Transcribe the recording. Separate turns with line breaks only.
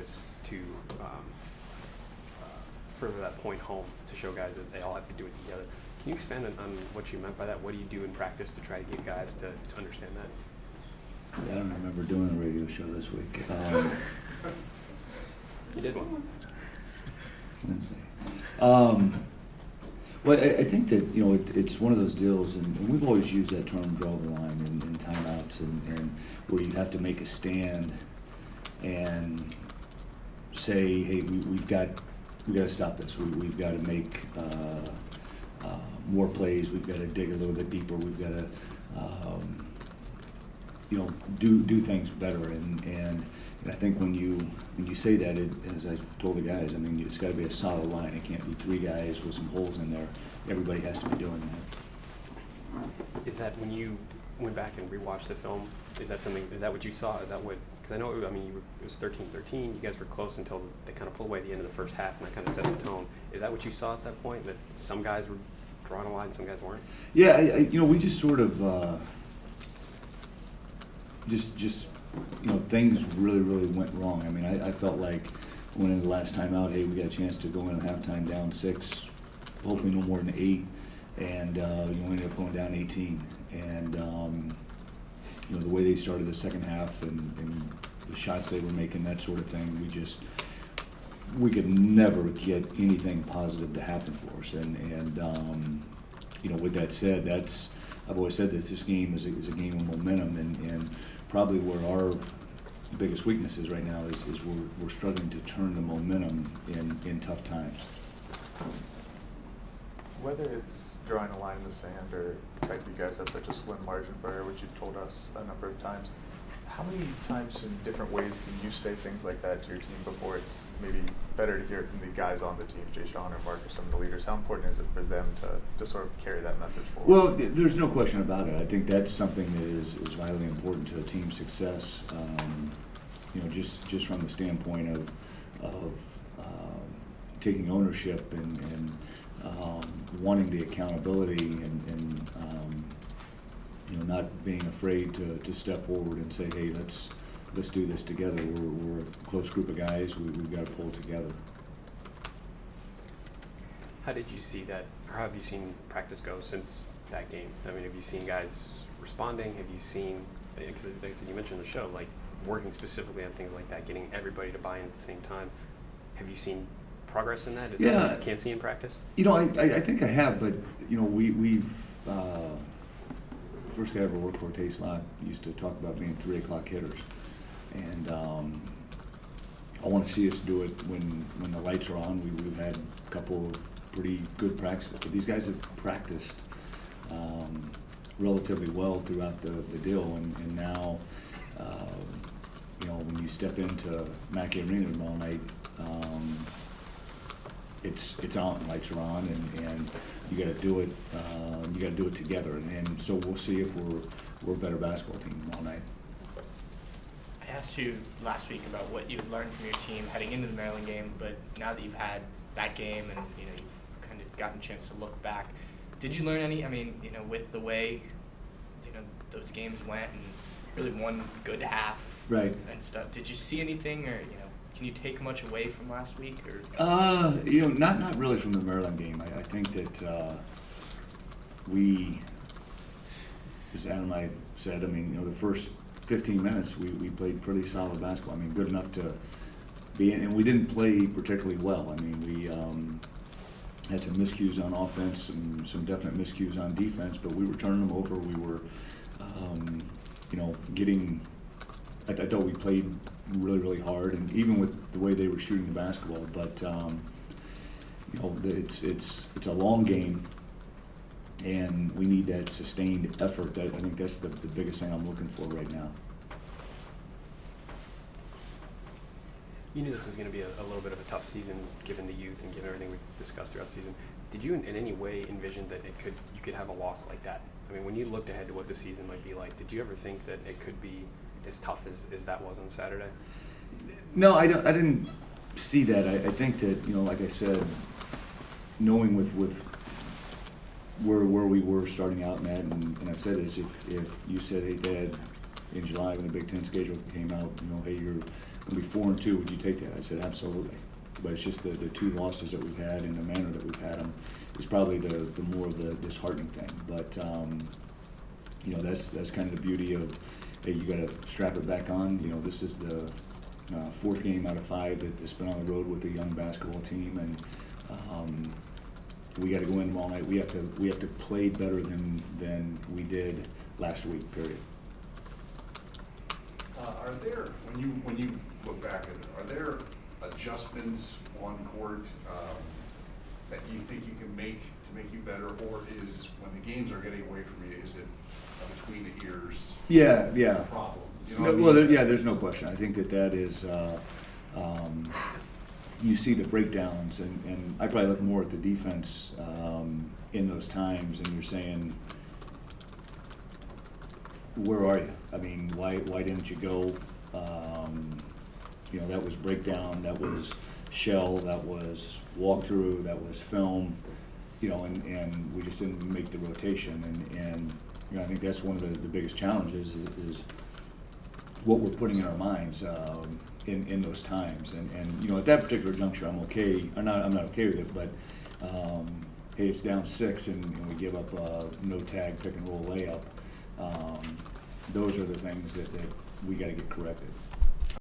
practice to further that point home to show guys that they all have to do it together. Can you expand on what you meant by that? What do you do in practice to try to get guys to understand that?
Yeah, I don't remember doing a radio show this week.
You did one.
Let's see. Well, I think that, you know, it's one of those deals, and we've always used that term, draw the line, in timeouts, and where you have to make a stand and say, hey, we've got to stop this. We've got to make more plays. We've got to dig a little bit deeper. We've got to, you know, do things better. And I think when you say that, as I told the guys, I mean, it's got to be a solid line. It can't be three guys with some holes in there. Everybody has to be doing that.
Is that when you went back and rewatched the film? Is that what you saw? Is that what? Because I know, it was 13-13. You guys were close until they kind of pulled away at the end of the first half, and that kind of set the tone. Is that what you saw at that point? That some guys were drawing a line, some guys weren't?
Yeah, you know, we just sort of just you know, things really went wrong. I mean, I felt like going into the last time out, hey, we got a chance to go in at halftime down 6, hopefully no more than 8, and you know, we ended up going down 18. And you know, the way they started the second half and the shots they were making, that sort of thing, we could never get anything positive to happen for us. And you know, with that said, I've always said this game is a game of momentum, and probably where our biggest weakness is right now is we're struggling to turn the momentum in tough times.
Whether it's drawing a line in the sand or the fact that you guys have such a slim margin for error, which you've told us a number of times, how many times in different ways can you say things like that to your team before it's maybe better to hear it from the guys on the team, Jay Sean or Mark or some of the leaders? How important is it for them to sort of carry that message forward?
Well, there's no question about it. I think that's something that is vitally important to team success. You know, just from the standpoint of taking ownership and wanting the accountability and you know, not being afraid to step forward and say, hey, let's do this together. We're a close group of guys. We've got to pull together.
How did you see that, or how have you seen practice go since that game? I mean, have you seen guys responding? Have you seen, because like I said, you mentioned the show, like working specifically on things like that, getting everybody to buy in at the same time? Have you seen progress in that? Is that something you can't see in practice?
You know, I think I have, but you know, we've first guy I ever worked for, Taste Lock, used to talk about being 3 o'clock hitters, and I want to see us do it when the lights are on. We've had a couple of pretty good practices, but these guys have practiced relatively well throughout the deal, and now you know, when you step into Mackey Arena tomorrow night, it's on, lights are on, and you got to do it. You got to do it together, and so we'll see if we're a better basketball team all night.
I asked you last week about what you had learned from your team heading into the Maryland game, but now that you've had that game and you know you've kind of gotten a chance to look back, did you learn any? I mean, you know, with the way you know those games went and really one good half,
right,
and stuff. Did you see anything, or you know? Can you take much away from last week, or?
You know, not really from the Maryland game. I think that we, as Adam and I said, I mean, you know, the first 15 minutes we played pretty solid basketball. I mean, good enough to be in, and we didn't play particularly well. I mean, we had some miscues on offense and some definite miscues on defense, but we were turning them over. We were, you know, getting. I thought we played really hard, and even with the way they were shooting the basketball. But you know, it's a long game, and we need that sustained effort. I think that's the biggest thing I'm looking for right now.
You knew this was going to be a little bit of a tough season, given the youth and given everything we've discussed throughout the season. Did you in any way envision that you could have a loss like that? I mean, when you looked ahead to what the season might be like, did you ever think that it could be as tough as that was on Saturday?
No, I didn't see that. I think that, you know, like I said, knowing with where we were starting out, Matt, and I've said this, if you said, hey, Dad, in July when the Big Ten schedule came out, you know, hey, you're gonna be 4-2, would you take that? I said, absolutely. But it's just the two losses that we've had and the manner that we've had them is probably the more of the disheartening thing. But, you know, that's kind of the beauty of, hey, you gotta strap it back on. You know, this is the fourth game out of 5 that's been on the road with a young basketball team, and we gotta go in all night. We have to play better than we did last week, period.
Are there, when you look back at it, are there adjustments on court that you think you can make to make you better, or is when the games are getting away from you, is it a between the ears
Yeah.
problem? You know
No,
what I mean?
well, there's no question. I think that is, you see the breakdowns, and I probably look more at the defense in those times, and you're saying, where are you? I mean, why didn't you go? You know, that was breakdown, that was shell, that was walkthrough, that was film, you know, and we just didn't make the rotation. And you know, I think that's one of the biggest challenges is what we're putting in our minds in those times. And you know, at that particular juncture, I'm okay. I'm not okay with it, but hey, it's down 6 and we give up a no tag pick and roll layup. Those are the things that we got to get corrected.